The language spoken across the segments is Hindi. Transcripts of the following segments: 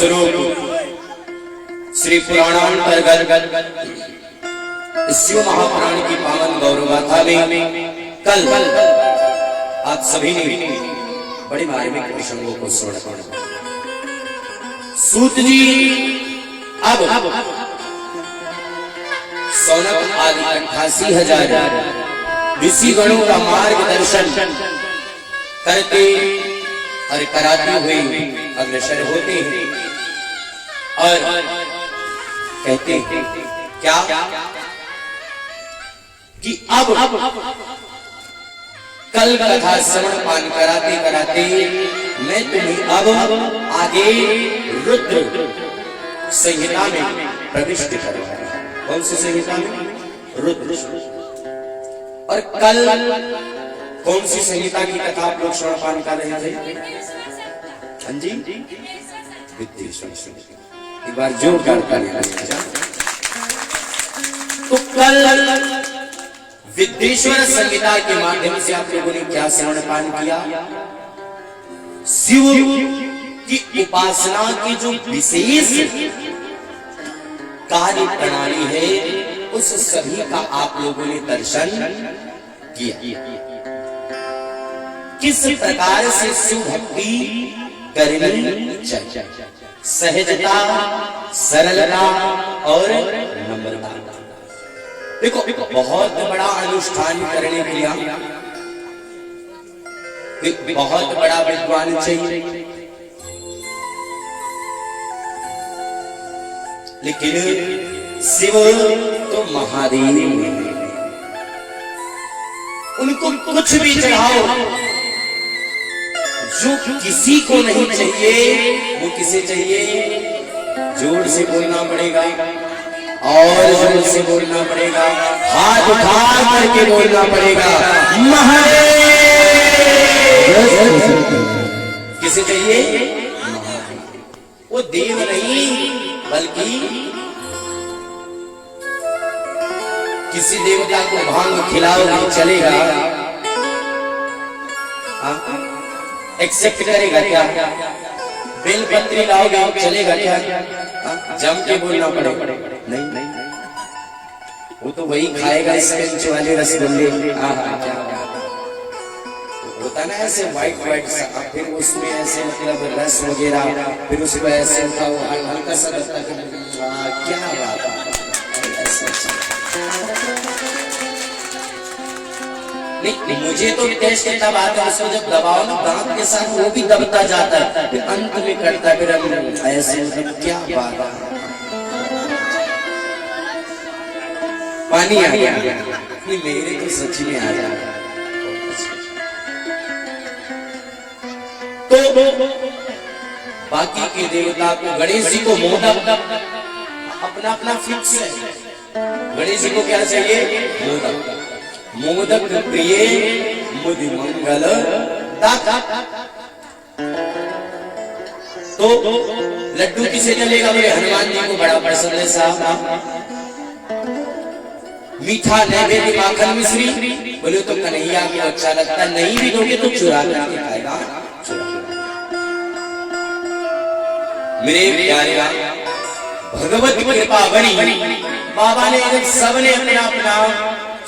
स्वरूप श्री पुराणांतर्गत शिव महापुराण की पावन गौरवगाथा में कल आप सभी ने बड़े मार्मिक प्रसंगों को सुना। सूत जी अब सौनक आदि 88,000 ऋषि गणों का मार्गदर्शन करते और कराते हुए अग्रसर होते हैं और कहते हैं क्या कि अब कल कथा श्रवण पान कराते कराते मैं तुम्हें अब आगे रुद्र संहिता में प्रविष्ट करूंगा। कौन सी संहिता में? रुद्र। और कल कौन सी संहिता की कथा आप लोग श्रवण पान कर रहे थे? हाँ जी, विद्वेश्वर। एक बार जोरदार तालियां बजाएं। तो कल विद्वेश्वर संहिता के माध्यम से आप लोगों ने क्या श्रवण पान किया? शिव की उपासना की जो विशेष कार्य प्रणाली है उस सभी का आप लोगों ने दर्शन किया। किस प्रकार से शिव भक्ति करनी चाहिए, सहजता, सरलता और नम्रता। देखो बहुत बड़ा अनुष्ठान करने के लिए बहुत बड़ा विद्वान चाहिए, लेकिन शिव तो महादेव है। उनको कुछ भी चढ़ाओ, जो किसी को नहीं चाहिए वो किसे चाहिए? जोर से बोलना पड़ेगा और जोर से बोलना पड़ेगा, हाथ उठा करके बोलना पड़ेगा, महादेव। किसे चाहिए? वो देव नहीं बल्कि किसी देवता को भांग खिलाओ नहीं चलेगा, एक्सेप्ट करेगा क्या? बेलपत्री लाओगे चलेगा क्या? जम के बोलना पड़ेगा। नहीं, वो तो वही खाएगा स्पंज वाले रसगुल्ले। होता ना ऐसे व्हाइट सा, फिर उसमें ऐसे मतलब रस वगैरह, फिर उसको ऐसे हल्का सा लगता है क्या बात है। नहीं, मुझे तो टेस्ट तब आता है उसको जब दबाओ ना दांत के साथ, वो भी दबता जाता है, फिर अंत में करता है, फिर ऐसे मतलब क्या बात है। पानी आ गया मेरे तो सच में आ जाए। तो बाकी के देवता को, गणेश जी को मोदक अपना अपना फिक्स है। गणेश जी को क्या चाहिए? मोदक। मोदक प्रिय मुदि मंगल दाता। तो लड्डू किसे चलेगा? बोले हनुमान जी को बड़ा पसंद है साहब। मीठा नैवेद्य माखन मिश्री, बोले तो कन्हैया को अच्छा लगता, नहीं भी दोगे तो चुरा करके खाएगा। मेरे प्यारे भगवत कृपा बनी, बाबा ने सबने अपना अपना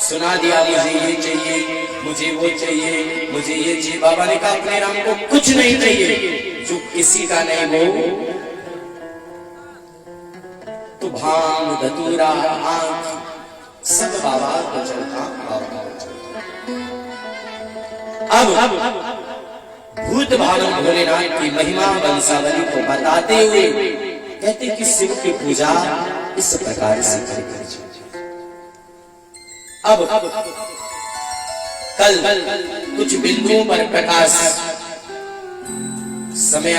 सुना दिया, मुझे ये चाहिए, मुझे वो चाहिए, मुझे ये चाहिए। बाबा ने कहा अपने राम को कुछ नहीं चाहिए, जो किसी का नहीं वो तो भांग धतूरा आंख सब बाबा को चलता। अब भूत भावन भोलेनाथ की महिमा वंशावली को बताते हुए कहते कि शिव की पूजा इस प्रकार से करनी चाहिए। अब कल कुछ बिंदुओं पर प्रकाश समय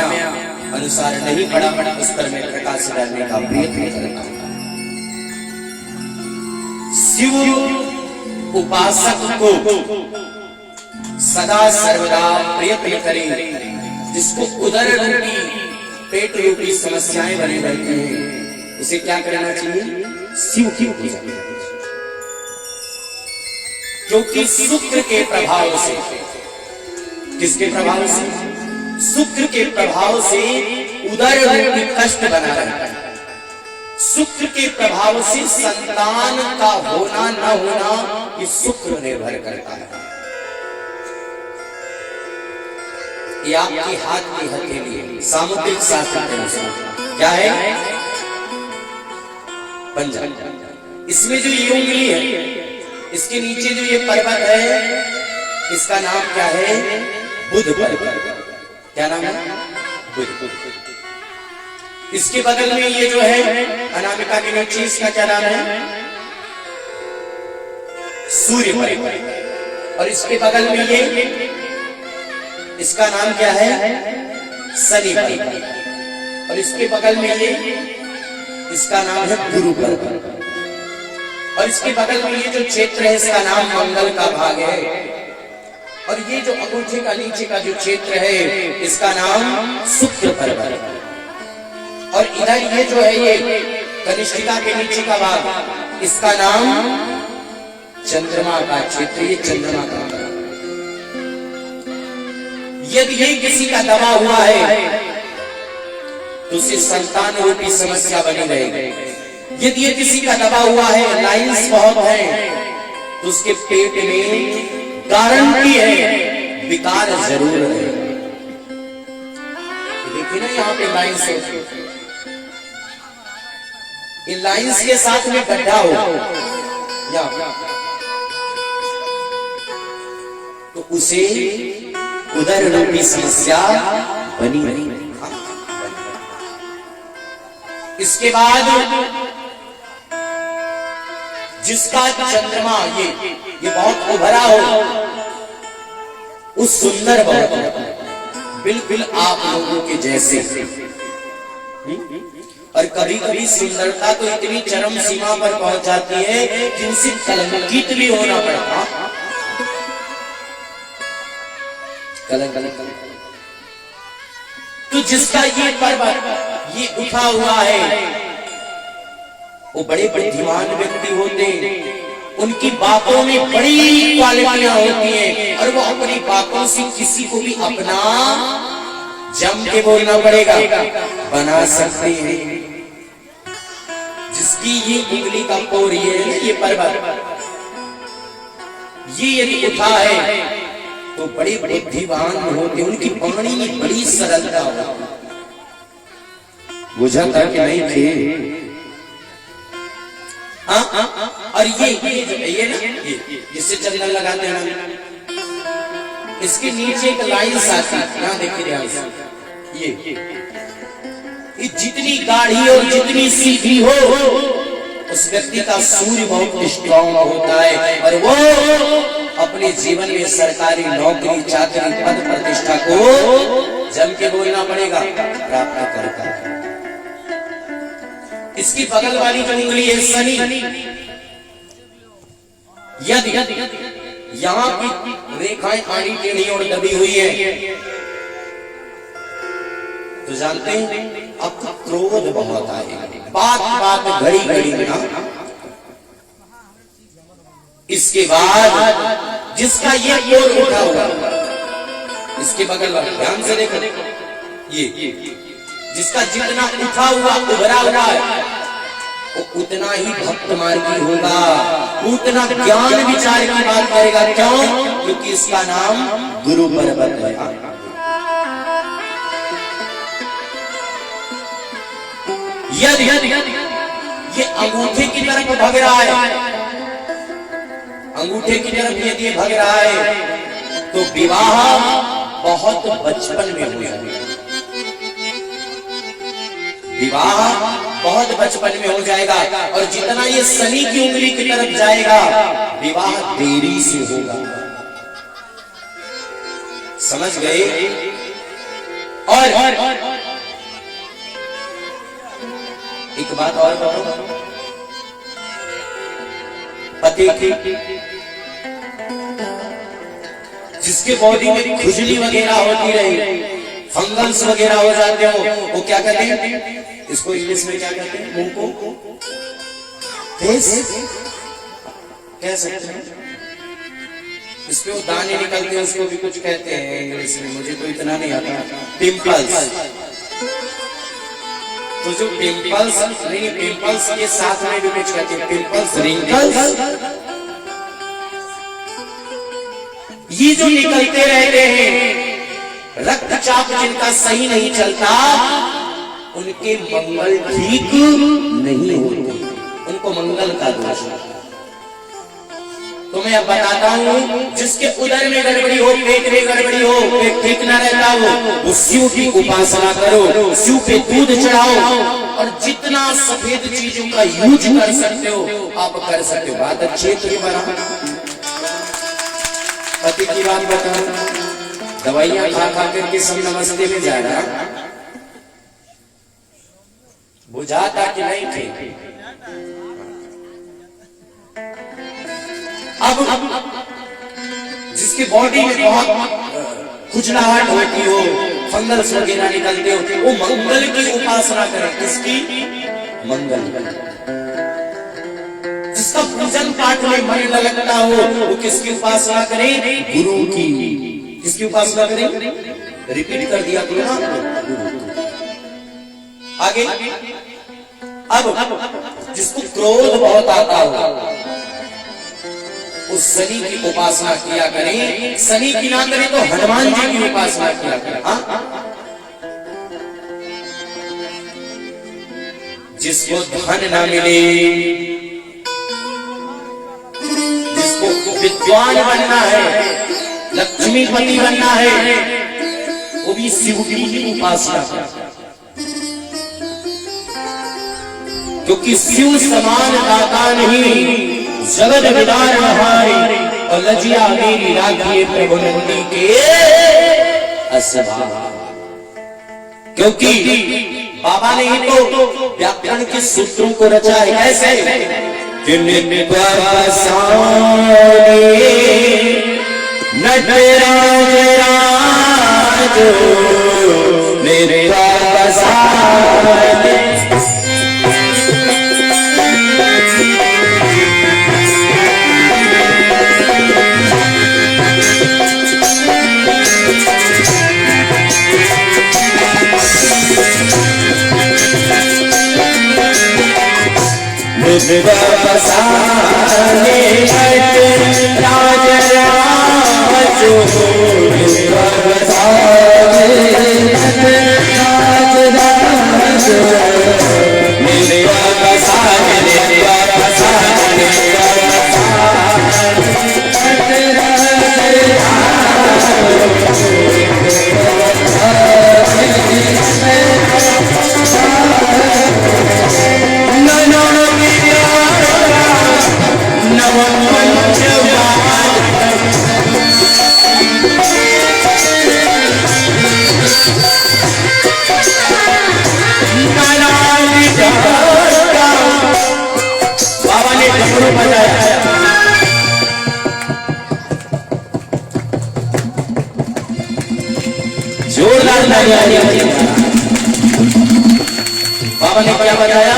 अनुसार नहीं पड़ा, उस पर मैं प्रकाश डालने का प्रयत्न करता हूं। शिव उपासक को सदा सर्वदा प्रयत्न करें, जिसको उदर रूपी पेट रूपी समस्याएं बनी रहती हैं, उसे क्या करना चाहिए? शिव की पूजा करनी चाहिए। क्योंकि शुक्र के प्रभाव से, किसके प्रभाव से? शुक्र के प्रभाव से उदर रूपी कष्ट बना रहता है। शुक्र के प्रभाव से संतान का होना न होना ये शुक्र निर्भर करता है। ये आपके हाथ की हथेली सामुद्रिक शास्त्र के अनुसार क्या है? पंजा। इसमें जो ये उंगली है, इसके नीचे जो ये पर्वत है, इसका नाम क्या है? बुध पर्वत। क्या नाम है? बुध। इसके बगल में ये जो है अनामिका के नीचे, इसका क्या नाम है? सूर्य पर्वत। और इसके बगल में ये, इसका नाम क्या है? शनि पर्वत। और इसके बगल में ये, इसका नाम है गुरु पर्वत। और इसके बगल में ये जो क्षेत्र है, इसका नाम मंगल का भाग है। और ये जो अंगूठे का नीचे का जो क्षेत्र है, इसका नाम शुक्र पर्वत। और इधर ये जो है, ये कनिष्ठिका के नीचे का भाग, इसका नाम चंद्रमा का क्षेत्र, ये चंद्रमा का भाग। यदि ये किसी का दबा हुआ है तो उसे संतान रूपी समस्या बनी रहेगी। यदि ये किसी का दबा हुआ है, लाइंस बहुत है, तो उसके पेट में गारंटी है विकार जरूर है। देखिए ना यहाँ पे लाइंस है, इन लाइंस के साथ में गड्ढा हो तो उसे उदर रूपी समस्या बनी नहीं। इसके बाद जिसका चंद्रमा ये बहुत उभरा हो, उस सुंदर बिल्कुल आप लोगों के जैसे। और कभी कभी सुंदरता तो इतनी चरम सीमा पर पहुंच जाती है कि उसे कलंकित भी होना पड़ता। तो जिसका ये पर्वत ये उठा हुआ है, वो बड़े बुद्धिमान व्यक्ति होते हैं। उनकी बातों में बड़ी क्वालिटियां होती हैं और वो अपनी बातों से किसी को भी अपना जम के बोलना पड़ेगा बना सकते हैं। जिसकी ये उंगली का कोर ये पर्वत ये यदि उठा है तो बड़े बुद्धिमान होते, उनकी वाणी में बड़ी सरलता होती। बुझा था कि नहीं थे? और ये ना, जिससे चंदन लगाते हैं ना, इसके नीचे एक लाइन आती है, यहाँ देखिए ध्यान से। ये जितनी गाढ़ी और जितनी सीधी हो, उस व्यक्ति का सूर्य बहुत स्ट्रॉन्ग होता है और वो अपने जीवन में सरकारी नौकरी, चाकरी, पद प्रतिष्ठा को जम के बोलना पड़ेगा प्राप्त करता है। इसकी बगल वाली जो उंगली है शनि, यदि यहाँ की रेखाएं आड़ी टेढ़ी और दबी हुई है तो जानते हैं आपका क्रोध बहुत आएगा, बात बात घड़ी घड़ी में। इसके बाद जिसका ये कोर उठा हुआ, इसके बगल वाला ध्यान से देखो, ये जिसका जितना उठा हुआ उभरा हुआ है वो उतना ही भक्त मार्गी होगा, उतना ज्ञान विचार की बात करेगा। क्यों? क्योंकि इसका नाम गुरु पर्वत है। यदि ये अंगूठे की तरफ भग रहा है, अंगूठे की तरफ यदि भग रहा है तो विवाह बहुत बचपन में हो जाएगा। विवाह बहुत बचपन में हो जाएगा और जितना ये शनि की उंगली की तरफ जाएगा विवाह देरी से होगा। समझ गए? और एक बात और बताओ, पति की जिसके बॉडी में खुजली वगैरह होती रही, फंगल्स वगैरह हो जाते हो, वो क्या कहते हैं? इसको इंग्लिश में क्या कहते हैं? मुंह को फेस कह सकते हैं। इस पे वो दाने निकलते हैं, उसको भी कुछ कहते हैं इंग्लिश में, मुझे तो इतना नहीं आता। पिंपल्स, तो जो पिंपल्स नहीं, पिंपल्स के साथ में भी कुछ कहते हैं पिंपल्स, रिंकल्स, ये जो निकलते रहते हैं, रक्तचाप जिनका सही नहीं चलता, उनके मंगल ठीक नहीं होते, उनको मंगल का दोष है। तो मैं अब बताता हूँ, जिसके उदर में गड़बड़ी हो, पेट में गड़बड़ी हो, पेट ठीक ना रहता हो, वो शिव की उपासना करो, शिव पे दूध चढ़ाओ, और जितना सफेद चीजों का यूज कर सकते हो आप कर सकते हो। बात अच्छी तो बना पति की बात बताओ, दवाइयां खा खा करके सब नमस्ते में जा रहा, बुझाता कि नहीं थे। अब जिसकी बॉडी में बहुत खुजलाहट होती हो, फंगल्स वगैरह निकलते होते, वो मंगल की उपासना करे। किसकी? मंगल। जिसका पूजन पाठ में मन न लगता हो, वो किसकी उपासना करे? गुरु की। किसकी उपासना करे? रिपीट कर दिया करो ना। आगे अब जिसको क्रोध बहुत आता हो, उस शनि की उपासना किया करें। शनि की ना करें तो हनुमान जी की उपासना किया करें। जिसको धन ना मिले, जिसको विद्वान बनना है, लक्ष्मीपति बनना है, वो भी शिव की उपासना करे, क्योंकि शिव समान दाता नहीं, जगत विदार हमारी, और लजिया मेरी राखिए प्रभु नंदी के असभा। क्योंकि बाबा ने ही तो व्याकरण के सूत्रों को रचा है। कैसे? कि नटराज मेरे बाबा ने क्या बताया?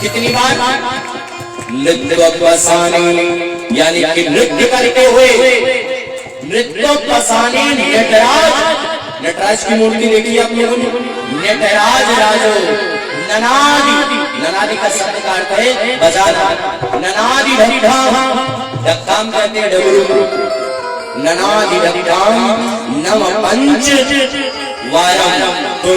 कितनी बार? नृत्योपासनी, यानी कि नृत्य करते हुए, नृत्योपासनी नटराज। नटराज की मूर्ति देखी आप लोगों ने? नटराज राजो ननादि, ननादि का शब्द का अर्थ है बजाना। ननादि धरिधाम, धक्काम कहते हैं डमरू। ननादि धरिधाम नम पंच वारम तो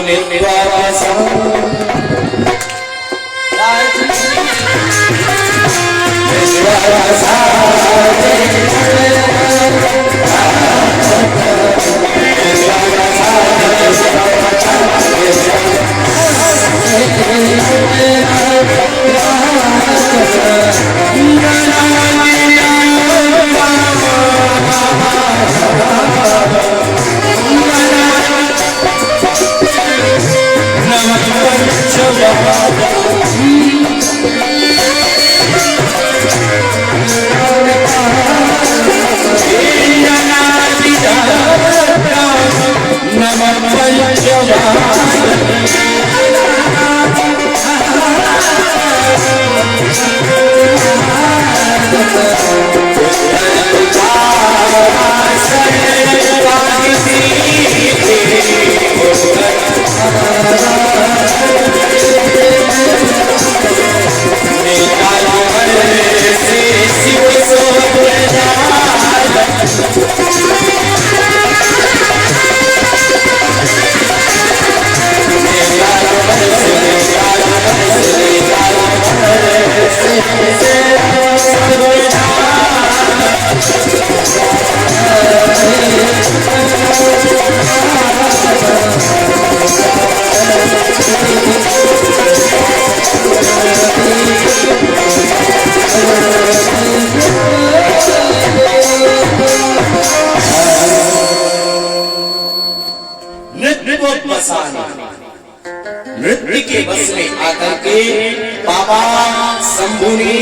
शंभु ने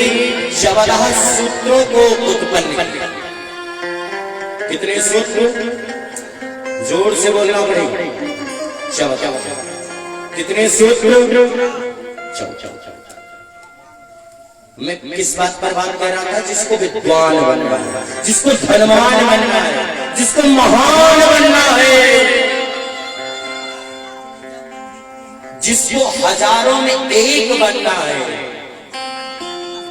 14 सूत्रों को उत्पन्न किया। कितने सूत्र? जोर से बोलना पड़ेगा। 14। कितने सूत्र? 14। मैं किस बात पर बात कर रहा था? जिसको विद्वान बनना है, जिसको धनवान बनना है, जिसको महान बनना है, जिसको हजारों में एक बनना है,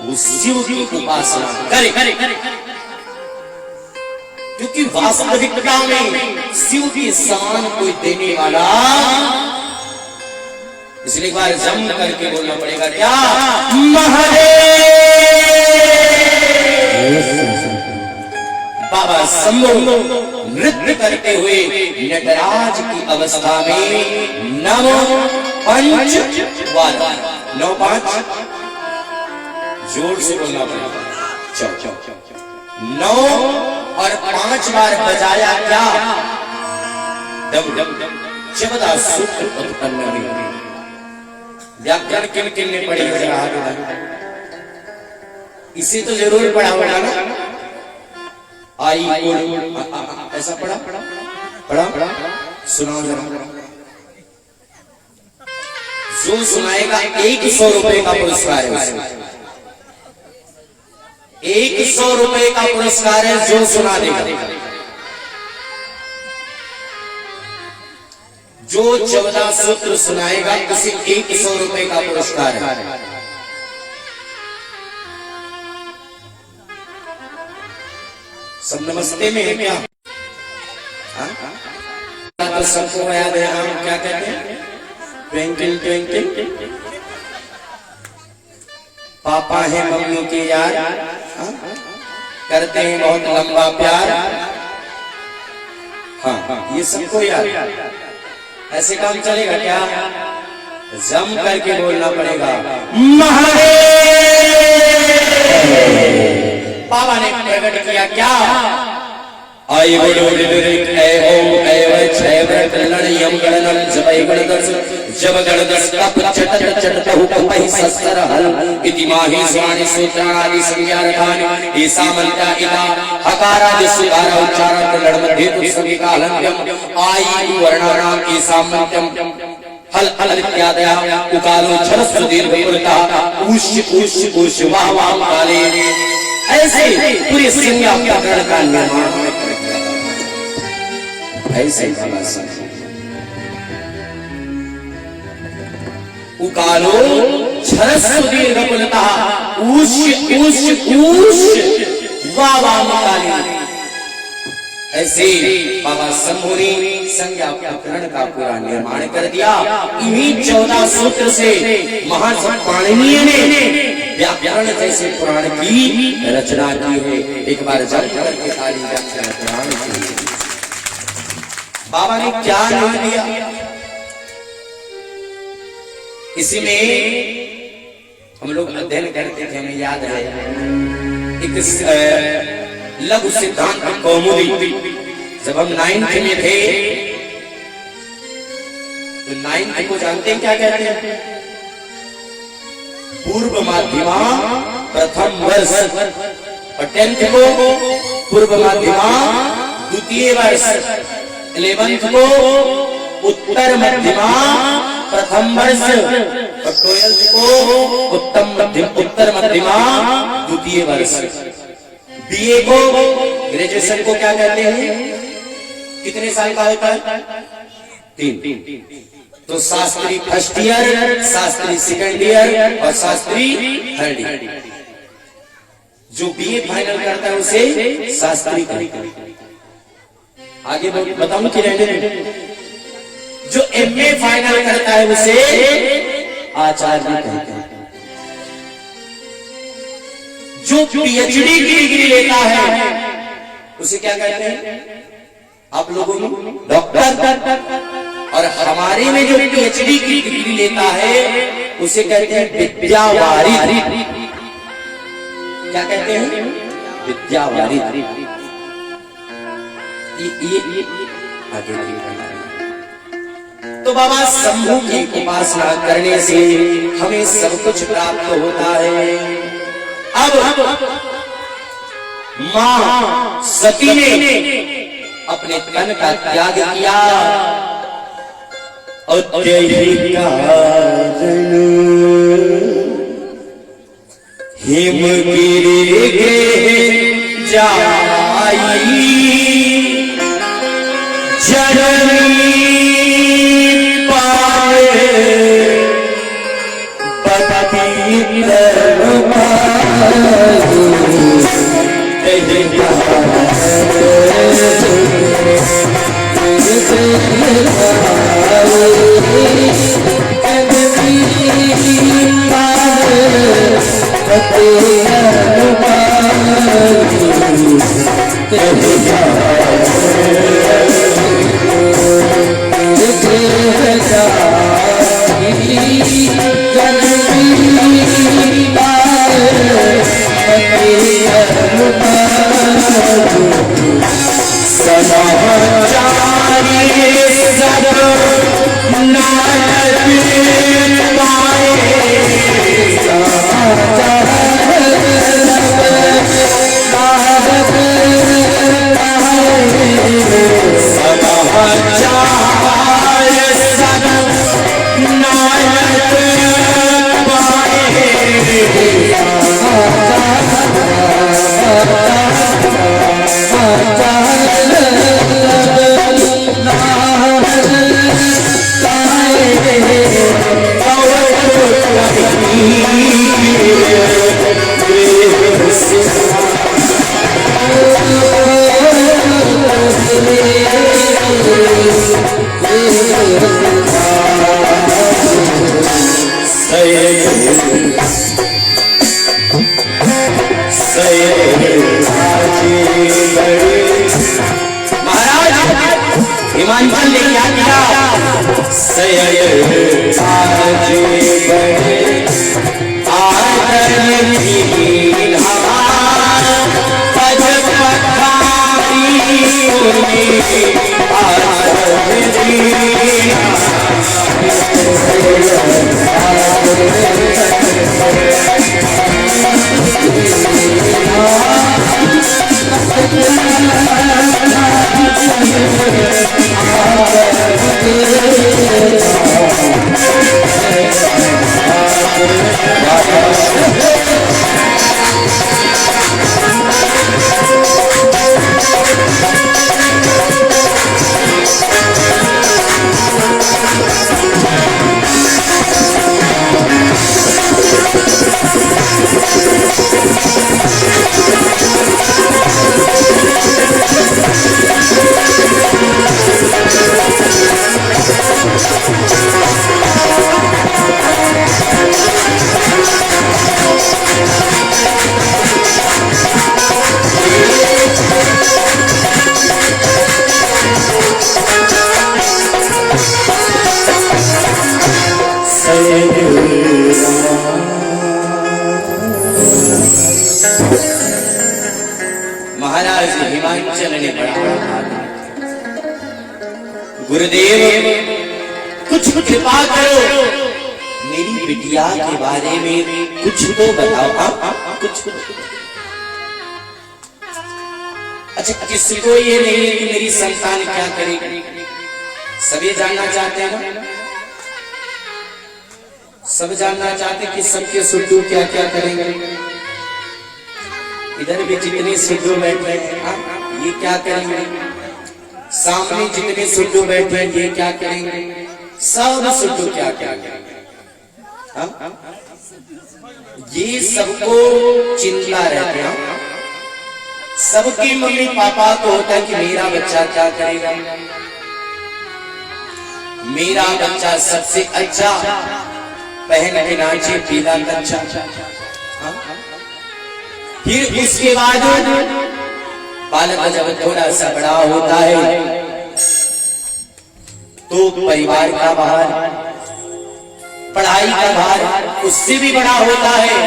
वो शिव की उपासना करे। क्योंकि वास्तविकता में शिव के समान कोई देने वाला, इसलिए एक बार जम करके बोलना पड़ेगा क्या? महादेव। बाबा शंभु नृत्य करते हुए नटराज की अवस्था में नव पंच वार 9 5 जोर से बोलना पड़ेगा। 9 और 5 बार बजाया क्या? डम डम 14 सूत्र उत्पन्न हुए। व्याकरण किन किन ने पढ़ी? इसे तो जरूर पढ़ा होगा ना। आई ऐसा पढ़ा सुनाओ जरा। जो सुनाएगा 100 रुपए का पुरस्कार है। 100 रुपए का पुरस्कार है जो सुना देगा। जो 14 सूत्र सुनाएगा उसे 100 रुपए का पुरस्कार है। सब नमस्ते में है क्या? तो सबको याद है। हम क्या कहते हैं? ट्विंकल ट्विंकल पापा है मम्मी के यार, करते हैं बहुत लंबा प्यार। हाँ, ये सबको याद। ऐसे काम चलेगा क्या? जम करके बोलना पड़ेगा। बाबा ने प्रकट किया क्या? आई बोलो जब गणदस कप चटत चटत हुकपहि सस्तर हल इति माहि स्वानि सूत्रादि संज्ञारकानि ऐसा मंत्रा इता हकारादि सुगारा उच्चारण लड़मध्ये तुसंगी कालंत्यम आई वर्णानाम ऐसा मंत्यम हल हल इत्यादया उकालो छरस्व दीर्घपुरता उष्य उष्य उष्य वाह वाह काले। ऐसे पूरी संज्ञा प्रकरण का निर्माण ऐसे बाबा संग उकालो छरस्व दीर्घपुरता उष्य उष्य उष्य वाह वाह काले। ऐसे बाबा शंभु ने संज्ञा प्रकरण का पूरा निर्माण कर दिया। इन्हीं 14 सूत्र से महर्षि पाणिनि ने व्याकरण जैसे पुराण की रचना की है। एक बार जब करके ताली व्याकरण पुराण की। बाबा ने क्या नाम दिया? इसी में हम लोग अध्ययन करते थे, हमें याद है एक लघु सिद्धांत कौमुदी। जब हम 9th में थे तो 9th को जानते हैं क्या कहते हैं? पूर्व माध्यमा प्रथम वर्ष, और 10th को पूर्व माध्यमा द्वितीय वर्ष, 11th को उत्तर मध्यमा प्रथम वर्ष, और 12th को उत्तर मध्यमा द्वितीय वर्ष। बीए को, ग्रेजुएशन को क्या कहते हैं? कितने साल का होता है? 3। तो Shastri first year, Shastri second year और शास्त्री थर्ड ईयर। जो बीए फाइनल करता है उसे शास्त्री कहते हैं। आगे बताऊं कि रहने? जो एमए फाइनल करता है उसे आचार्य कहते हैं। जो पीएचडी की डिग्री लेता है उसे क्या कहते हैं? आप लोगों में डॉक्टर। और हमारे में जो पीएचडी की डिग्री लेता है उसे कहते हैं विद्यावारिध। क्या कहते हैं? विद्यावारिध। ये आगे तो तो बाबा शंभू की उपासना करने से हमें सब कुछ प्राप्त होता है। अब मां सती ने अपने तन का त्याग किया और यही कारण हिमगिरी के जाई जननी पाए पति हिमांचल ने क्या किया? महाराज हिमांचल ने बढ़ा, गुरुदेव कुछ कृपा करो, मेरी बिटिया के बारे में कुछ तो बताओ। कुछ अच्छा, किसको ये नहीं है कि मेरी संतान क्या करेगी? सभी जानना चाहते हैं ना, सब जानना चाहते कि सबके सुड्डू क्या क्या करेंगे। इधर भी जितने सुड्डू बैठे ये क्या करेंगे, सामने जितने सुड्डू बैठे ये क्या करेंगे, सब सुड्डू क्या क्या करेंगे। ये सबको चिंता रहती है, सबकी मम्मी पापा को होता है कि मेरा बच्चा क्या करेगा, मेरा बच्चा सबसे अच्छा पहन के नाचे पीला कच्चा। फिर इसके बाद बालक जब थोड़ा सा बड़ा होता है तो परिवार का भार, पढ़ाई का भार उससे भी बड़ा होता है।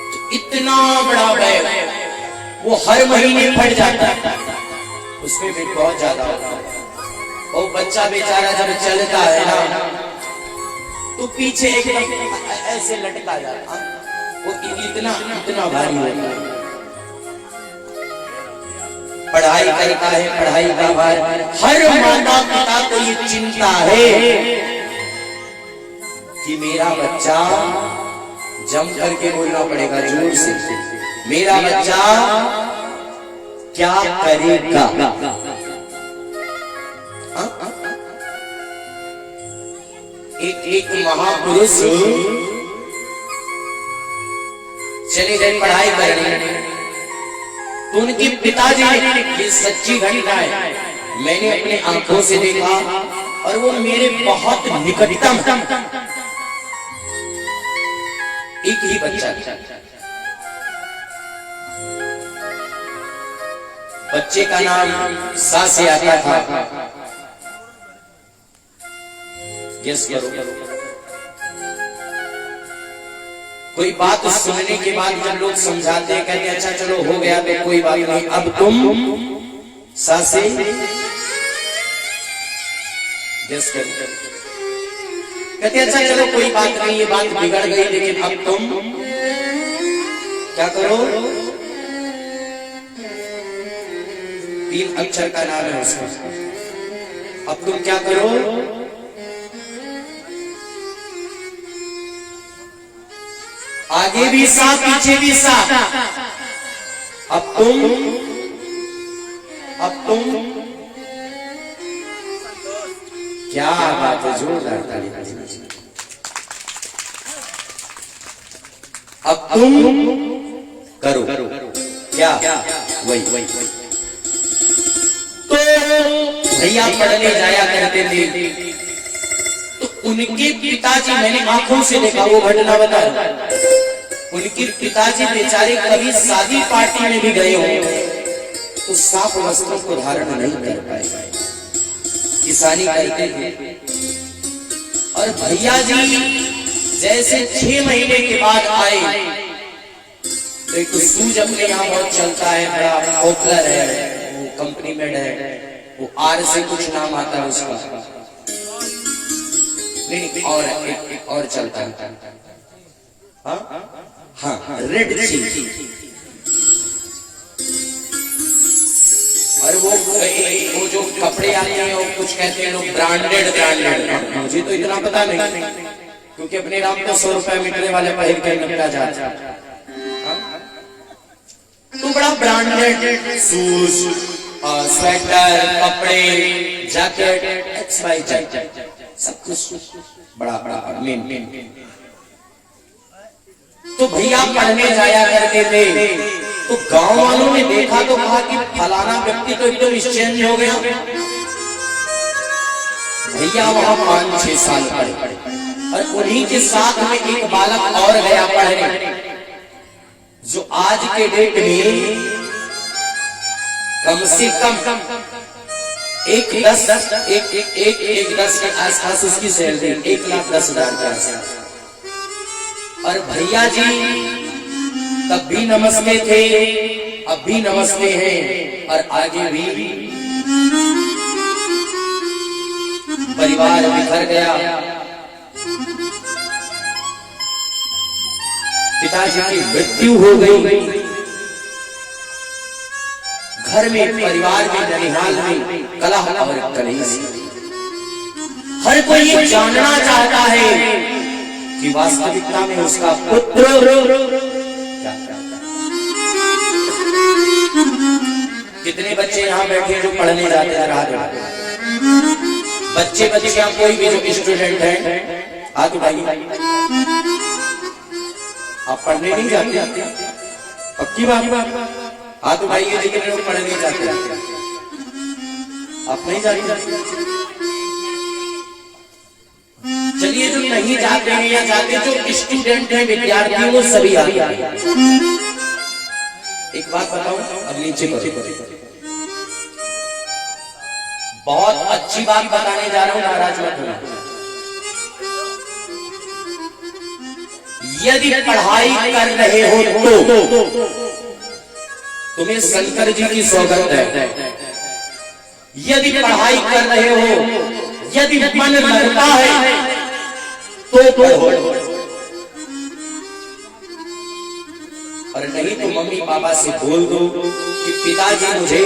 तो इतना बड़ा बैग वो हर महीने फट जाता है, उसमें भी बहुत ज्यादा होता है। और बच्चा बेचारा जब चलता है ना तो पीछे एकदम ऐसे लटका जाता, वो इतना इतना भारी होता है। पढ़ाई करता है, पढ़ाई का भार हर माता पिता को ये चिंता है कि मेरा बच्चा, जम करके बोलना पड़ेगा जोर से, मेरा बच्चा क्या करेगा। एक महापुरुष चले गए पढ़ाई करने, तो उनके पिताजी ने, ये सच्ची घटना है, मैंने अपने आंखों से देखा और वो मेरे बहुत निकटतम एक ही बच्चा, बच्चे का नाम सा से आता था। गेस करो, कोई बात सुनने के बाद जब लोग समझाते हैं, कहते अच्छा चलो हो गया तो कोई बात नहीं, अब तुम सा से गेस करो, कहते अच्छा चलो कोई बात नहीं, ये बात बिगड़ गई, लेकिन अब तुम क्या करो, 3 अक्षर का नाम है उसका, अब तुम क्या करो, आगे भी सा पीछे भी सा, अब तुम क्या बात है, जोरदार ताली। अब तुम करो क्या, वही तो भैया पढ़ने जाया करते थे, तो उनके पिताजी, मैंने आंखों से देखा, वो घटना बता, उनके पिताजी बेचारे कभी शादी पार्टी में भी गए हो तो साफ वस्त्रों को धारण नहीं कर पाए, किसानी करते थे। और भैया जी जैसे 6 महीने के बाद आए, तो एक सूज अपने यहाँ बहुत चलता है, बड़ा पॉपुलर है, वो कंपनी में है, वो आर से कुछ नाम आता है उसका, नहीं और चलता है, हाँ रेड चिली, और वो जो कपड़े आते हैं वो कुछ कहते हैं लोग ब्रांडेड, मुझे तो इतना पता नहीं, क्योंकि अपने राम को 100 रुपए मीटर वाले पहन के निपटा जाता, तो बड़ा ब्रांडेड शूज, स्वेटर, कपड़े, जैकेट, XYZ सब कुछ बड़ा मेन। तो भैया पढ़ने जाया करते थे, तो गांव वालों ने देखा तो कहा कि फलाना व्यक्ति तो एकदम चेंज हो गया। भैया वहां 5-6 साल पढ़े, और उन्हीं के साथ में एक बालक और गया पढ़ने, जो आज के डेट में कम से कम एक 10 के आसपास उसकी सैलरी 1,10,000 के आसपास। और भैया जी तब भी नमस्ते थे, अब भी नमस्ते हैं, और आगे भी। परिवार बिखर गया, पिताजी की मृत्यु हो गई, घर में, परिवार में, ननिहाल में कलह और कलेश। हर कोई ये जानना चाहता है कि वास्तविकता में उसका पुत्र क्या करता है। कितने बच्चे यहाँ बैठे जो पढ़ने जाते हैं, रात बच्चे कोई भी जो स्टूडेंट है, हाथ उठाइए। आप पढ़ने नहीं जाते, पक्की बात, हाथ उठाइए जितने लोग पढ़ने जाते हैं। आप नहीं जाते, चलिए जो नहीं जाते हैं या जाते जो स्टूडेंट हैं, विद्यार्थी, वो सभी आते हैं। एक बात बताऊं, अब नीचे बहुत अच्छी बात बताने जा रहा हूं, नाराज मत होना। यदि पढ़ाई कर रहे हो तो तुम्हें शंकर जी की सौगंध है, यदि पढ़ाई कर रहे हो, यदि मन लगता है तो पढ़ो, और नहीं तो मम्मी पापा से बोल दो कि पिताजी मुझे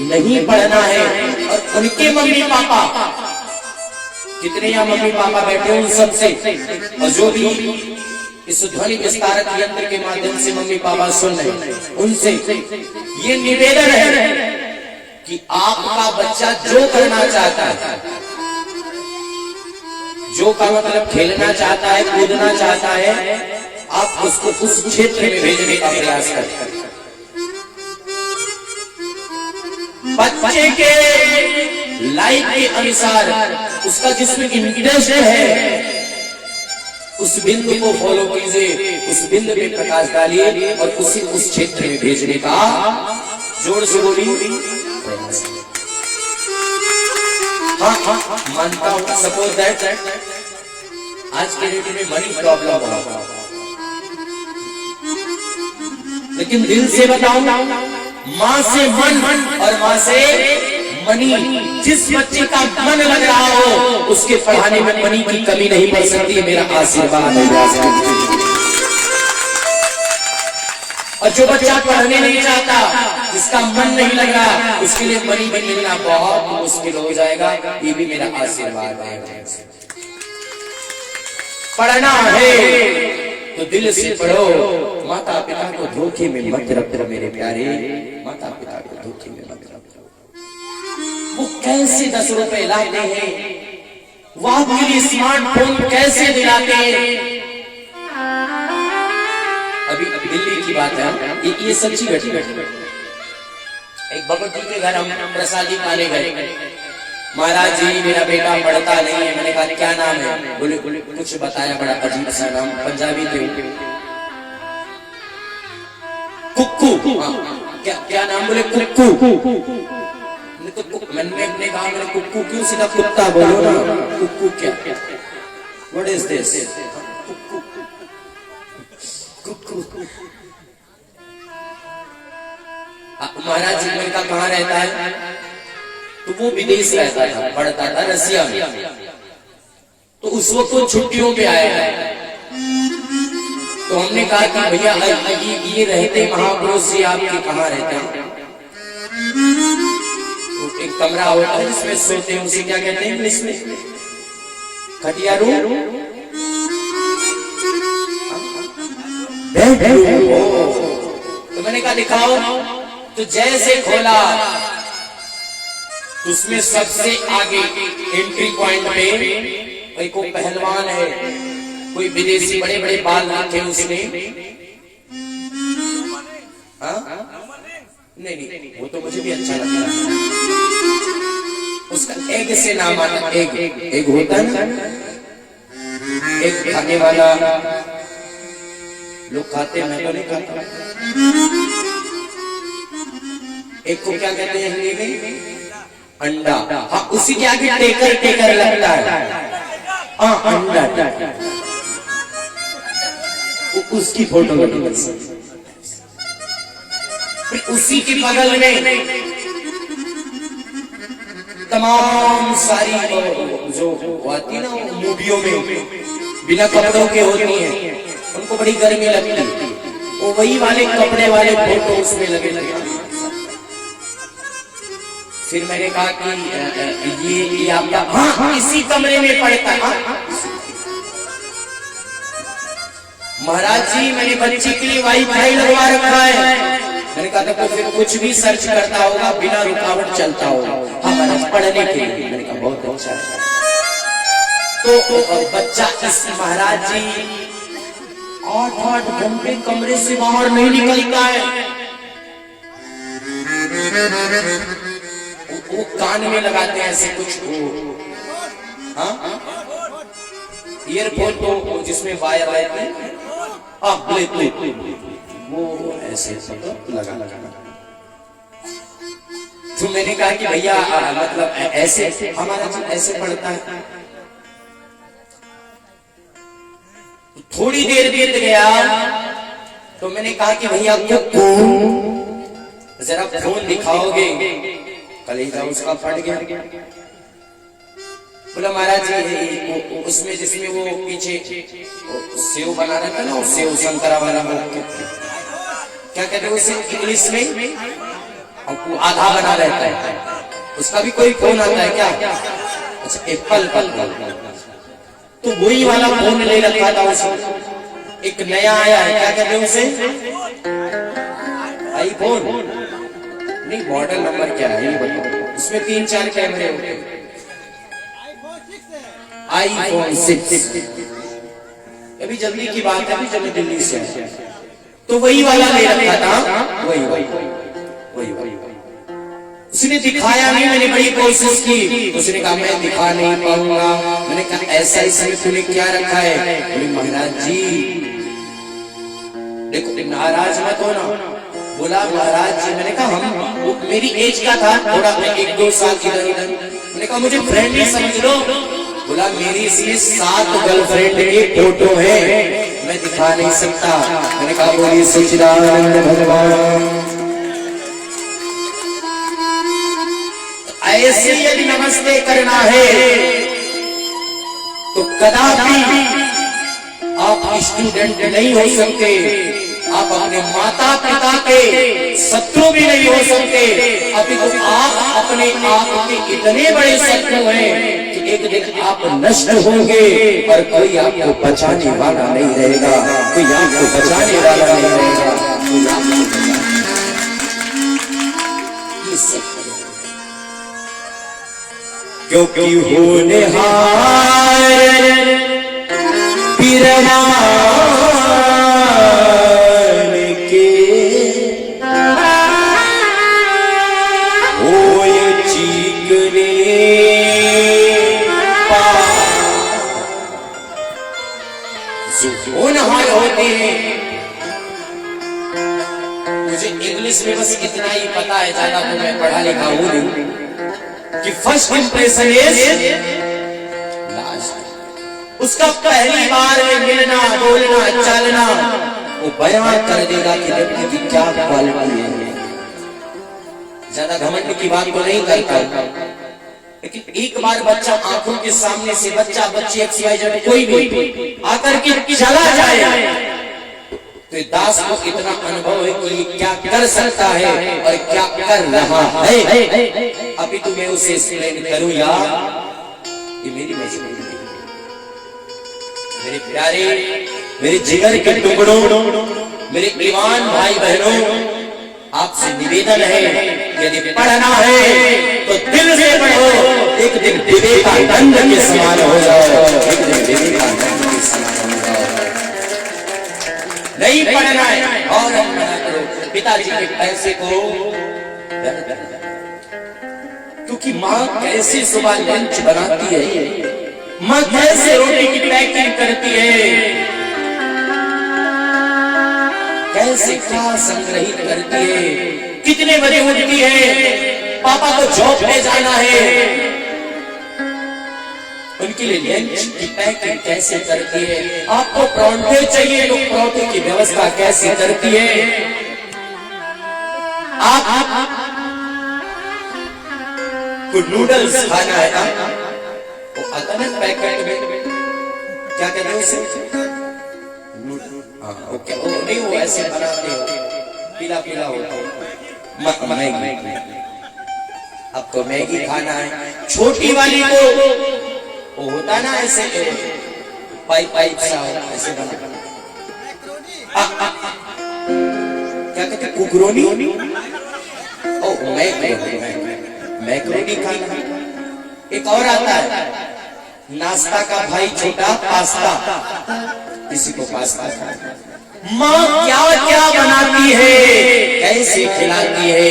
नहीं पढ़ना है। और उनके मम्मी पापा, कितने यहाँ मम्मी पापा बैठे उन सबसे, और जो भी इस ध्वनि विस्तारक यंत्र के माध्यम से मम्मी पापा सुन रहे हैं, उनसे ये निवेदन है कि आपका बच्चा जो करना चाहता है, जो का मतलब खेलना चाहता है, कूदना चाहता है, आप उसको उस क्षेत्र में भेजने का प्रयास करें। बच्चे के लाइफ के अनुसार उसका जिसमें इंटरेस्ट है, उस बिंदु को फॉलो कीजिए, उस बिंदु में प्रकाश डालिए और उसी उस क्षेत्र में भेजने का जोर से बोलिए। हाँ, मानता हूं, सपोज दैट आज के डेट में मनी प्रॉब्लम होगा, लेकिन दिल से बताऊं, माँ से मन और माँ से मनी, जिस बच्चे का मन लग रहा हो उसके पढ़ाने में मनी की कमी नहीं पड़ सकती, मेरा आशीर्वाद है। और जो बच्चा पढ़ने नहीं चाहता, जिसका मन नहीं लग रहा, उसके लिए मनी भी मिलना बहुत मुश्किल हो जाएगा, ये भी मेरा आशीर्वाद है। पढ़ना है तो दिल से पढ़ो, माता पिता को धोखे में मत रखो मेरे प्यारे, माता पिता को धोखे में मत रखो। वो कैसे 10 रुपए लाते हैं, वो आपके लिए स्मार्टफोन कैसे दिलाते हैं। अभी दिल्ली की बात है, ये सच्ची घटना। एक भगत जी के घर हम प्रसादी खाने गए, महाराज जी मेरा बेटा पढ़ता नहीं है। मैंने कहा क्या नाम है? बोले कुछ बताया, बड़ा अजीब सा नाम, पंजाबी थे। कुक्कू। क्या नाम? बोले कुक्कू। मैंने अपने कहा मैंने कुक्कू क्यों, सीधा कुत्ता बोलो ना। कुक्कू क्या? What is this? Kukku. Maharaj ji मैंने कहा कहाँ रहता है? तो वो विदेश रहता था, पढ़ता था रसिया में। तो उस वक्त वो छुट्टियों पे आया है। तो हमने कहा कि भैया ये रहते महापुरुष जी आपके कहाँ रहते हैं? तो एक कमरा होता है जिसमें सोते हैं, उसे क्या कहते हैं इंग्लिश में? खटिया रूम। तो मैंने कहा दिखाओ। तो जैसे खोला उसमें सबसे आगे एंट्री पॉइंट पे कोई पहलवान है, कोई विदेशी, बड़े बड़े बाल रखे उसने। नहीं, वो तो मुझे भी अच्छा लगता है। उसका एग से नाम आता, एग होता है, एग खाने वाला लोग खाते, मैं तो नहीं खाता। एक को क्या कहते हैं हिंदी में? अंडा। हाँ, उसी के आगे टेकर लगता है। हाँ, अंडा। उसकी फोटो उसी के बगल में तमाम सारी जो आती है ना मूवियों में बिना कपड़ों के होती हैं, उनको बड़ी गर्मी लगती है, वो वही वाले कपड़े वाले फोटो उसमें लगे। फिर मैंने कहा कि ये आपका? हाँ, इसी कमरे में पड़ता है। महाराज जी मैंने बच्चे के लिए वाईफाई लगवा रखा है। मैंने कहा था फिर कुछ भी सर्च करता होगा, बिना रुकावट चलता होगा। हाँ महाराज, पढ़ने के लिए। मैंने कहा बहुत अच्छा है। तो बच्चा इस महाराज जी 8-8 घंटे कमरे से बाहर नहीं निकलता है। वो कान में लगाते हैं ऐसे कुछ, ईयरफोन तो जिसमें वायर रहते हैं, वो ऐसे लगा। तो मैंने कहा कि भैया मतलब ऐसे हमारा ऐसे पढ़ता है। थोड़ी देर बीत गया तो मैंने कहा कि भैया जरा फोन दिखाओगे? कलेजा उसका फट गया। बोला महाराज जी उसमें जिसमें वो पीछे सेव बना रहा था ना, वो सेव संतरा वाला, क्या कहते हैं उसे इंग्लिश में, आधा बना रहता है, उसका भी कोई फोन आता है क्या? अच्छा एप्पल का, तो वही वाला फोन ले रखा था उसने। एक नया आया है, क्या कहते हैं उसे? आईफोन नहीं, मॉडल नंबर क्या है ये बताओ। उसमें 3-4 कैमरे होते हैं। आईफोन 6। अभी जल्दी की बात है, अभी जब दिल्ली से तो वही वाला ले रखा था, वही उसने दिखाया नहीं। मैंने बड़ी कोशिश की, उसने कहा मैं दिखा नहीं पाऊंगा। मैंने कहा ऐसा इसमें तूने क्या रखा है? बोले महाराज जी देखो नाराज मत हो ना। बोला महाराज जी, मैंने कहा हम मेरी एज का था थोड़ा, 1-2 साल इधर उधर। मैंने कहा मुझे फ्रेंड ही समझ लो। बोला मेरी इसमें 7 गर्लफ्रेंड के फोटो है, मैं दिखा नहीं सकता। मैंने कहा बोलिए सच्चिदानंद भगवान। ऐसे यदि नमस्ते करना है तो कदापि आप स्टूडेंट नहीं हो सकते, आप अपने माता पिता के शत्रु भी नहीं हो सकते। अभी तो आप अपने आप के इतने बड़े शत्रु हैं कि एक दिन आप नष्ट होंगे और कोई आपको बचाने वाला नहीं रहेगा, कोई आपको बचाने वाला नहीं रहेगा। क्योंकि होनहार बिरमान के होए चीकने होनहार होते हैं। मुझे इंग्लिश में बस इतना ही पता है, ज्यादा तो मैं पढ़ा लिखा हूं नहीं, कि फर्स्ट इंप्रेशन इज लास्ट। उसका पहली बार में मिलना, बोलना, चलना वो बयान कर देगा कि व्यक्ति की क्या क्वालिटी है। ज्यादा घमंड की बात तो नहीं करता, लेकिन एक बार बच्चा आंखों के सामने से, बच्चा बच्ची XYZ कोई भी आकर के चला जाए तो दास को इतना अनुभव है कि क्या कर सकता है और क्या कर रहा है। अभी तो मैं उसे एक्सप्लेन करूं यार, ये मेरी मजबूरी है। मेरे प्यारे, मेरे जिगर के टुकड़ों, मेरे ईमान भाई बहनों, आपसे निवेदन है यदि पढ़ना है तो दिल से पढ़ो। एक दिन विवेकानंद के समान हो जाओ, एक दिन विवेकानंद के समान हो जाओ। नहीं पढ़ना है और करो पिताजी के पैसे को, क्योंकि माँ कैसे सुबह लंच बनाती है, माँ कैसे रोटी की पैकिंग करती है, कैसे क्या संग्रहित करती है, कितने बजे उठती है, पापा को जॉब पे जाना है, उनके लिए लंच की पैकिंग कैसे करती है। आपको परांठे चाहिए तो परांठे की व्यवस्था कैसे करती है। आप को नूडल्स खाना है ना, वो आता है पैकेट में, क्या कहते हैं उसे, ओके नहीं वो ऐसे बनाते हो, पीला पीला होता है मैगी। आपको मैगी खाना है, छोटी वाली को वो होता ना ऐसे पाइप सा ऐसे बना, क्या कहते हैं कुकरोनी, ओ मैक्रोनी खाना। एक और आता है नाश्ता का भाई छोटा पास्ता, किसी को पास्ता खाना। माँ क्या क्या बनाती है, कैसे खिलाती है,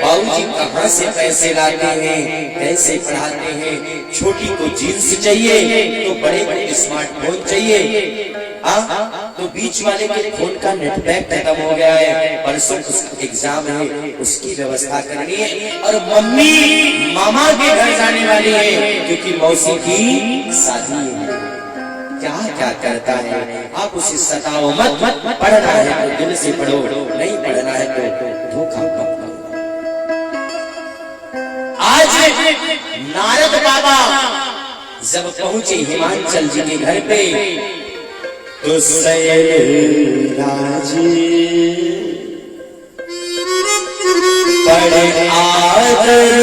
बाबूजी कहाँ से पैसे लाते हैं, कैसे पढ़ाते हैं। छोटी को जीन्स चाहिए तो बड़े बड़े स्मार्टफोन चाहिए, तो बीच वाले के फोन का नेट पैक खत्म हो गया है, परसों उसका एग्जाम है, उसकी व्यवस्था करनी है। और मम्मी मामा के घर जाने वाली है क्योंकि मौसी की शादी है। क्या क्या करता है, आप उसे सताओ मत, पढ़ना है तो दिल से पढ़ो, नहीं पढ़ना है तो धोखा मत करो। नारद बाबा जब पहुंचे हिमांचल जी के घर पे तो शैल राजी बड़े आदर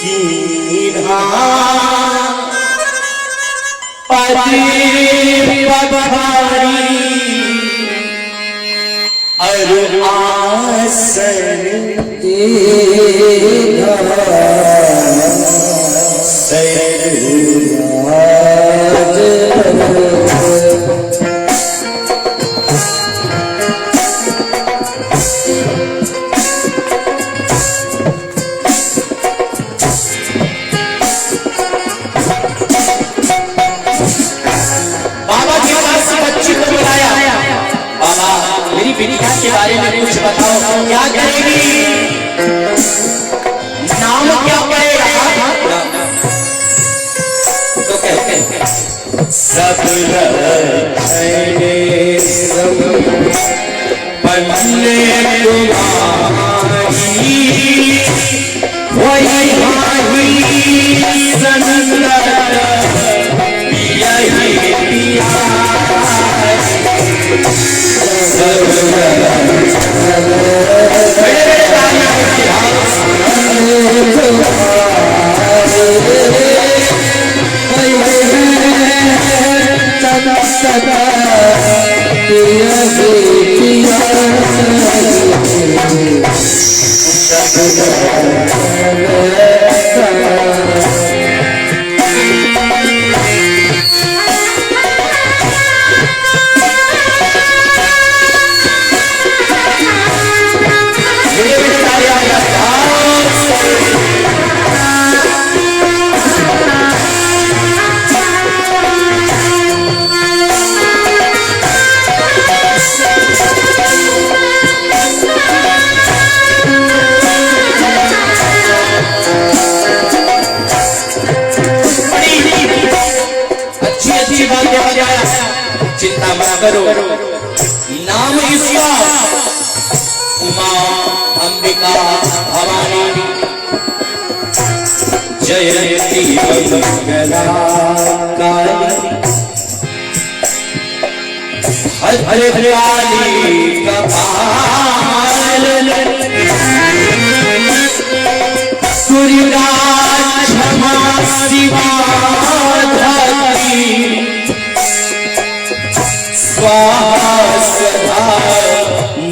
की पति पधारी और आसन विनिका के बारे में कुछ बताओ, क्या करेगी, नाम क्या पड़ेगा? तो कहते सब पन्ने चिंता मत करो, नाम इसका उमा अंबिका भवानी जयंती मंगला काली हर काली कपाल सूर्यराज क्षमा शिवा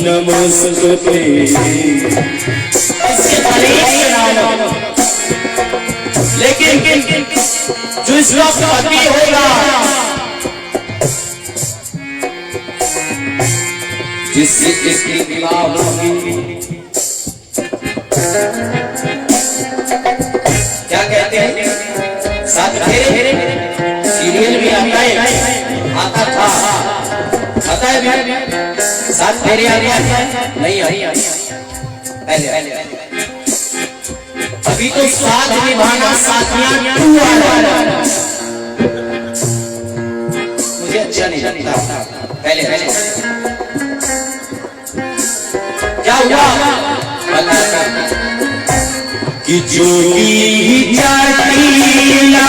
नमस्ते। लेकिन जो इसका पति होगा, जिससे इसकी विवाह होगी, क्या कहते हैं, साथ फेरे सीरियल भी आता था, आता है साथ फेरे नहीं पहले अभी तो साथ निभाना साथियां मुझे अच्छा नहीं लगता। पहले क्या हुआ बता कि जोगी जातीला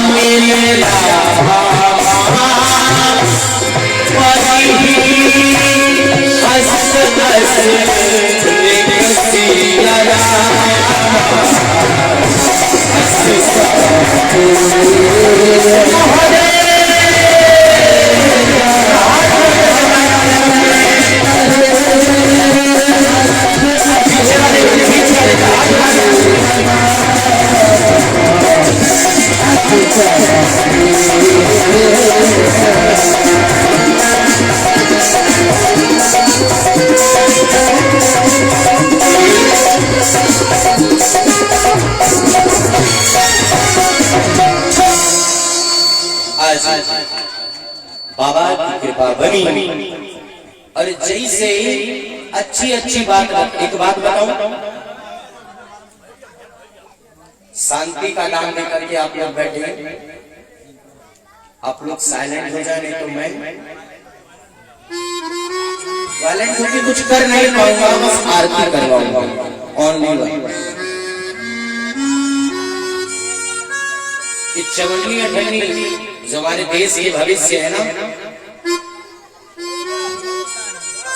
मिला बाबा की कृपा बनी। और जैसे अच्छी अच्छी बात, एक बात बताऊं, शांति का नाम लेकर के आप लोग बैठे, आप लोग साइलेंट हो जाए, नहीं तो मैं वायलेंट होकर कुछ कर नहीं पाऊंगा, बस आरती करवाऊंगा ऑनलाइन। चवन्नी अठन्नी जो हमारे देश के भविष्य है ना,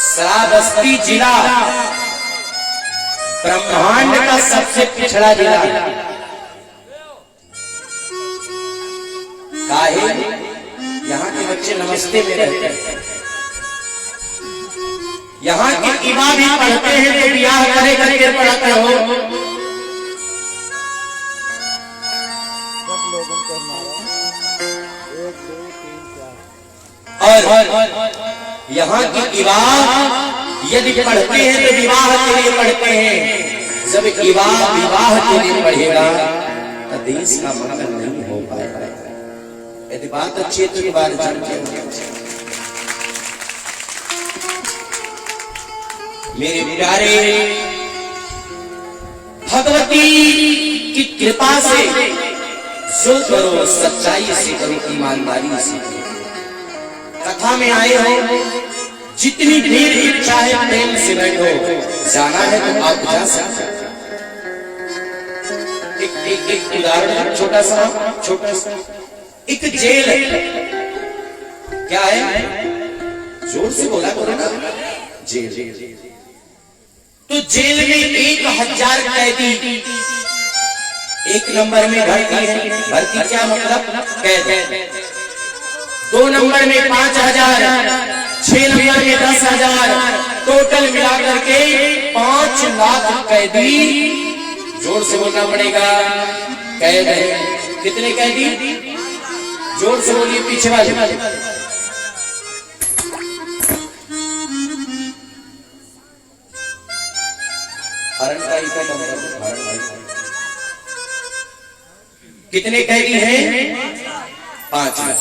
श्रावस्ती जिला ब्रह्मांड का सबसे पिछड़ा जिला काहे? यहाँ के बच्चे नमस्ते में रहते हैं, यहाँ के इमाम भी पढ़ते हैं तो ब्याह करे करके पढ़ते हो। और यहाँ की विवाह यदि पढ़ते हैं तो विवाह के लिए पढ़ते हैं, जब विवाह के लिए पढ़ेगा तो देश का मंगल नहीं हो पाएगा। यदि बात अच्छी है तो ये बात जानते हो। मेरे प्यारे, भगवती की कृपा से जो करो सच्चाई से करो, ईमानदारी से करो। कथा में आए हो, जितनी देर इच्छा है प्रेम से बैठो, जाना है तो आप जा सकते। एक उदाहरण, छोटा सा एक जेल है, क्या है? जोर से बोला करो ना, जेल। तो जेल में 1000 कैदी एक नंबर में भर्ती है। भर्ती क्या मतलब? कैद। 2 नंबर में 5000, 6 नंबर में 10,000, टोटल मिलाकर के 5 लाख कैदी। जोर से बोलना पड़ेगा, कैद है। कितने कैदी? जोर से बोलिए पीछे वाले। कितने कैदी हैं? 5 लाख।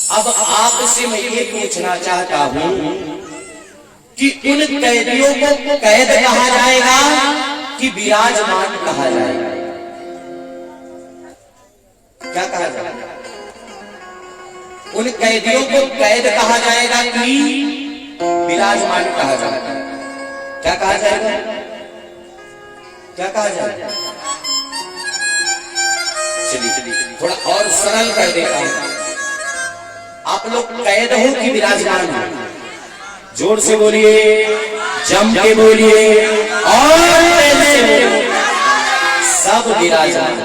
अब आपसे मैं ये पूछना चाहता हूं कि उन कैदियों को कैद कहा जाएगा कि विराजमान कहा जाएगा? क्या कहा जाएगा? उन कैदियों को कैद कहा जाएगा कि विराजमान कहा जाएगा? क्या कहा जाएगा? क्या कहा जाएगा? चलिए थोड़ा और सरल कर देता हूं। आप लोग कैद हो कि विराजमान हो? जोर से बोलिए, जम के बोलिए और सब विराजमान।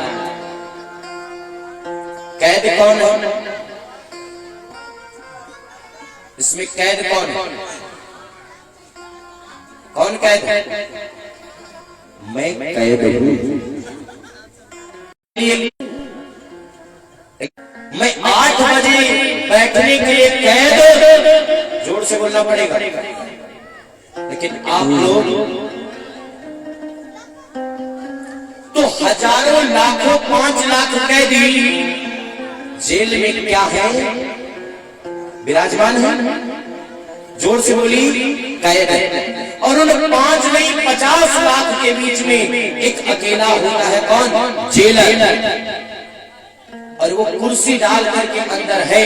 कैद कौन है इसमें? कैद कौन है? कौन कैद है? मैं कैद हूं। मैं 8 बजे बैठने के लिए कैद, जोर से बोलना पड़ेगा। लेकिन आप लोग तो हजारों लाखों 5 लाख कैदी जेल में क्या है? विराजमान है। जोर से बोली, कैद है। और उन 5 नहीं 50 लाख के बीच में एक अकेला होता है। कौन? जेलर। और वो कुर्सी डाल करके अंदर है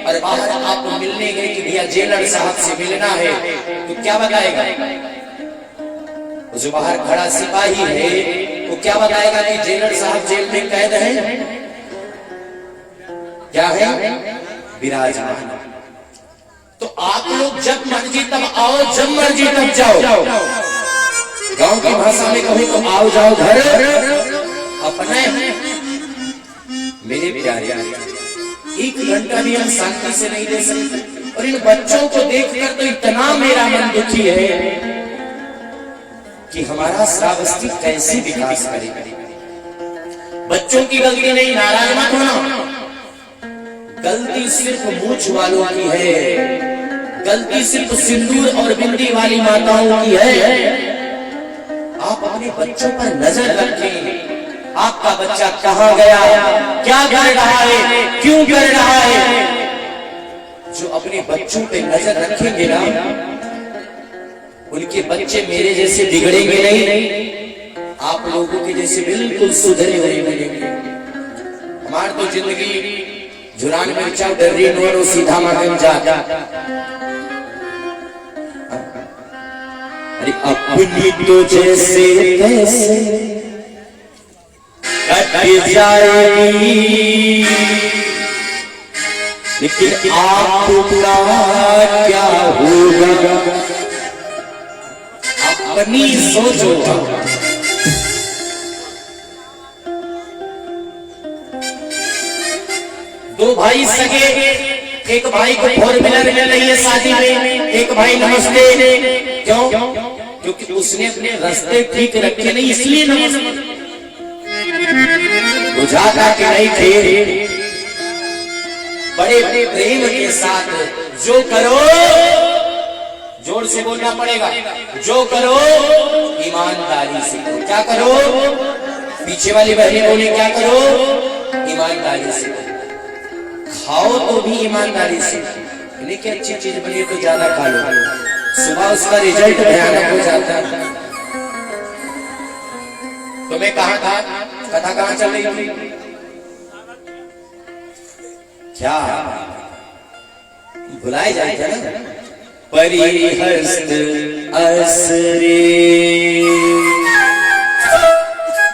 और बाहर आप मिलने गए कि भैया जेलर साहब से मिलना है, तो क्या बताएगा? जो बाहर खड़ा सिपाही है वो क्या बताएगा कि जेलर साहब जेल में कैद है? क्या है? विराजमान। तो आप लोग जब मर्जी तब आओ, जब मर्जी तब जाओ। गांव की भाषा में कहो तो आओ जाओ घर अपने। मेरे प्यारे, एक घंटा भी हम शांति से नहीं दे सकते। और इन बच्चों को देखकर तो इतना मेरा मन दुखी है कि हमारा श्रावस्ती कैसे विकास करेगा। बच्चों की गलती नहीं, नाराज मत होना। गलती सिर्फ मूछ वालों की है, गलती सिर्फ सिंदूर और बिंदी वाली माताओं की है। आप अपने बच्चों पर नजर रखें। आपका बच्चा कहाँ गया, क्या कर रहा है, क्यों कर रहा है। जो अपने बच्चों पे नजर रखेंगे ना, उनके बच्चे मेरे जैसे बिगड़ेंगे नहीं, आप लोगों के जैसे बिल्कुल सुधरे हुए मिलेंगे। हमारी तो जिंदगी जुरान मिर्चा डर्री नोर सीधा मगन जाता। अरे अपनी तो जैसे कैसे कट जाएगी, लेकिन आपका क्या होगा अपनी सोचो। दो भाई सगे, एक भाई को 4 व्हीलर मिल रही है शादी में, एक भाई नमस्ते। क्यों? क्योंकि उसने अपने रास्ते ठीक रखे नहीं, इसलिए नमस्ते। बुझाता कि नहीं थे। बड़े बड़े प्रेम के साथ जो करो, जोर से बोलना पड़ेगा, जो करो ईमानदारी से। क्या करो? पीछे वाली बहनें बोले क्या करो? ईमानदारी से। खाओ तो भी ईमानदारी से, लेकिन अच्छी चीज बनी तो ज्यादा खा लो, सुबह उसका रिजल्ट भयानक हो जाता है। तो मैं कहाँ था, कथा कहाँ चल रही थी? क्या भुलाए जाए थे ना? परिहस्त असरे।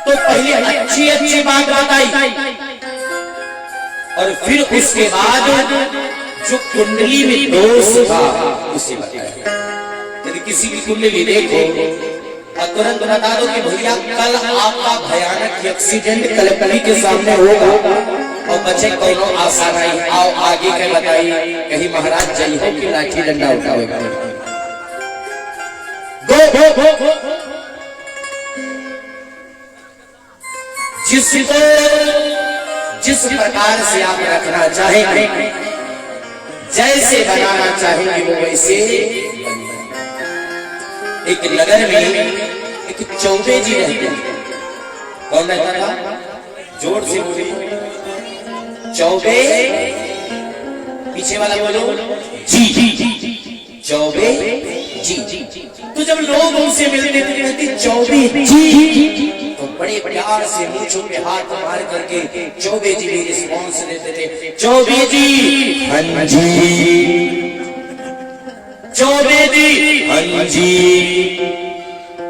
तो पहले अच्छी अच्छी बात बताई और फिर उसके बाद जो कुंडली में दोष था उसे बताया। यदि किसी की कुंडली देखो और तुरंत बता दो कि भैया कल आपका भयानक एक्सीडेंट कलेक्टरी के सामने होगा और बच्चे कोनो आशा नहीं। आओ आगे के बताइए, कहीं महाराज जय हो कि लाठी डंडा उठाएगा। जिस प्रकार से आप रखना चाहेंगे, जैसे बनाना चाहेंगे वो वैसे। एक नगर में एक चौबे जी रहते हैं। कौन रहता था? जोर से बोलिए। चौबे, पीछे वाला बोलो जी। चौबे जी। तो जब लोग उनसे मिलते थे कहते चौबे जी, तो बड़े प्यार से मूंछों पे हाथ मार करके चौबे जी भी रिस्पॉन्स देते थे। चौबे जी, हाँ जी। चौबे जी, हाँ जी।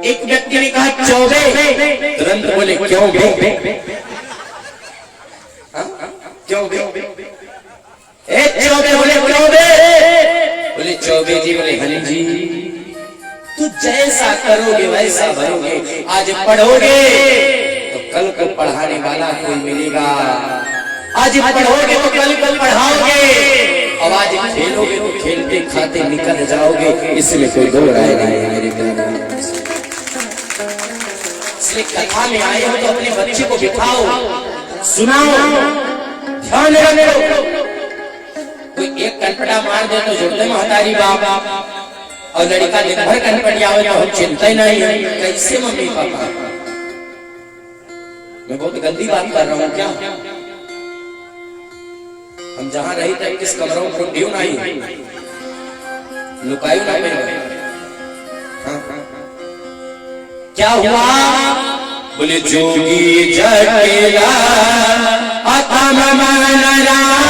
एक व्यक्ति ने कहा चौबे, तुरंत बोले क्यों बे? क्यों बे? चौबे बोले क्यों बे? बोले चौबे जी, बोले हाँ जी। तो जैसा करोगे वैसा भरोगे। आज पढ़ोगे तो कल को पढ़ाने वाला कोई मिलेगा। आज पढ़ोगे तो कल को पढ़ाओगे। और आज खेलोगे तो खेलते खाते निकल जाओगे। इसमें कोई दो राय नहीं है मेरे प्यारे। इसलिए कथा में आए हो तो अपने बच्चे को बिठाओ, सुनाओ, ध्यान रखो। कोई एक कनपटा मार दे तो जुड़ते महतारी बाप, और लड़का दिन भर कनपटिया हो तो हम चिंता ही नहीं है। कैसे मम्मी पापा? मैं बहुत गंदी बात कर रहा हूँ क्या? हम जहाँ रही थे किस कमरों में ढूंढियो नहीं, लुकायो ना पे। क्या हुआ? बोले जोगी जटेला अतम मन राम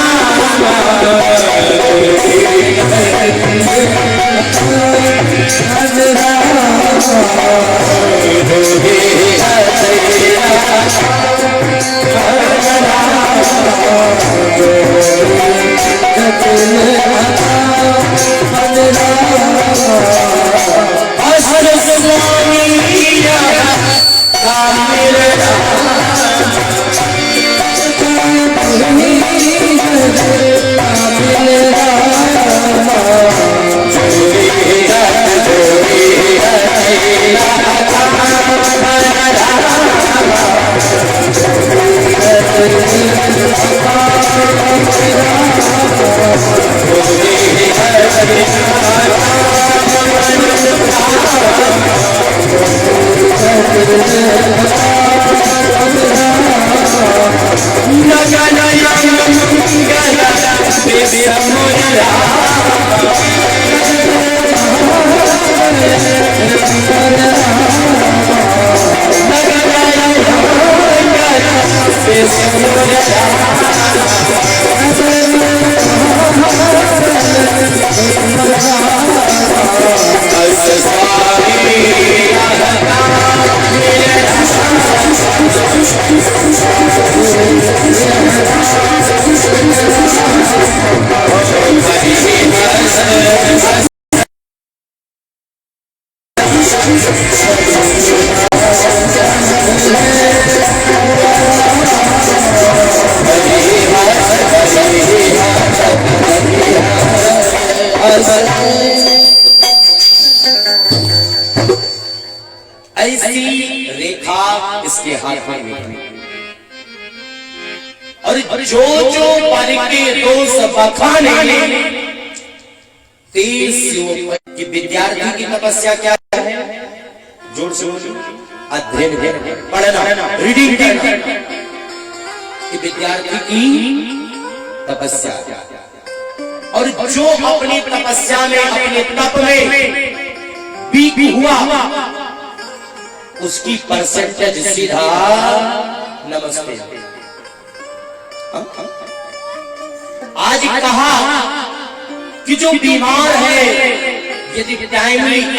ऐसी रेखा इसके हाथ में और जो जो पर के दोष बखाने तेज कि विद्यार्थी की तपस्या क्या है? जोर से अध्ययन पढ़ना रीडिंग करना, कि विद्यार्थी की तपस्या। और जो अपनी तपस्या में अपने तप में वीक हुआ उसकी परसेंटेज सीधा नमस्ते। आज कहा कि जो बीमार है यदि टाइमली